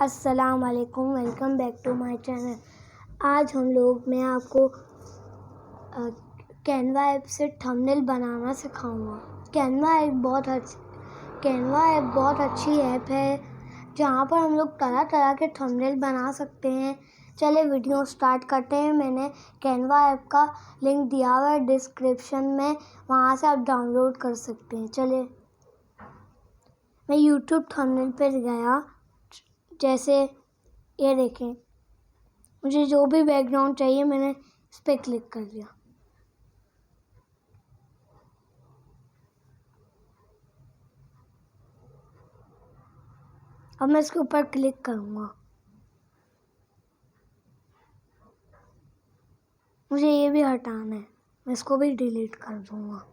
अस्सलाम वालेकुम, welcome back to my channel. आज मैं आपको कैनवा ऐप से थंबनेल बनाना सिखाऊंगा। कैनवा ऐप बहुत अच्छी ऐप है जहाँ पर हम लोग तरह तरह के थंबनेल बना सकते हैं। चलिए वीडियो स्टार्ट करते हैं। मैंने कैनवा ऐप का लिंक दिया हुआ है डिस्क्रिप्शन में, वहाँ से आप डाउनलोड कर सकते हैं। चलिए मैं यूट्यूब थंबनेल पर गया। जैसे ये देखें, मुझे जो भी बैकग्राउंड चाहिए मैंने इस पर क्लिक कर दिया। अब मैं इसके ऊपर क्लिक करूँगा। मुझे ये भी हटाना है, मैं इसको भी डिलीट कर दूँगा।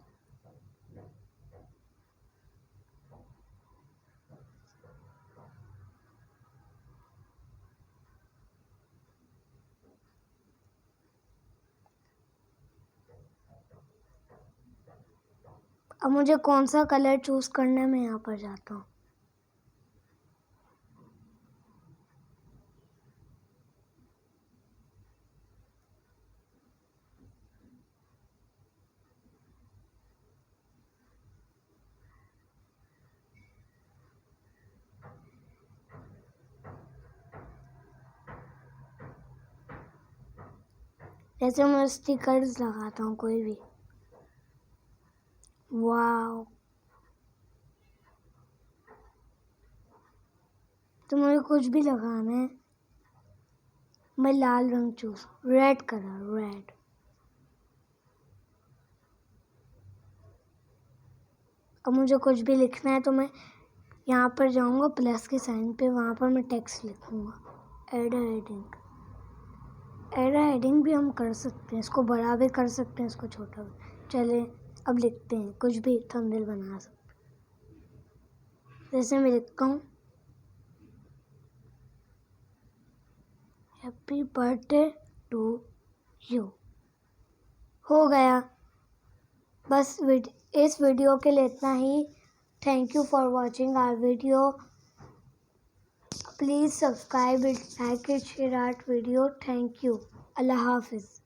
अब मुझे कौन सा कलर चूज़ करना है, मैं यहाँ पर जाता हूँ। जैसे मैं स्टिकर्स लगाता हूँ कोई भी। वाव, तो मुझे कुछ भी लगाना है। मैं लाल रंग चूज़, रेड कलर, रेड। अब मुझे कुछ भी लिखना है तो मैं यहाँ पर जाऊँगा प्लस के साइन पे, वहाँ पर मैं टेक्स्ट लिखूँगा। एड हेडिंग भी हम कर सकते हैं, इसको बड़ा भी कर सकते हैं, इसको छोटा भी। चलिए अब लिखते हैं, कुछ भी थंबनेल बना सकते हैं। जैसे मैं लिखता हूँ हैप्पी बर्थडे टू यू। हो गया। बस इस वीडियो के लिए इतना ही। Thank you for watching our video. Please subscribe it, like it, share our video. Thank you. अल्लाह हाफिज़।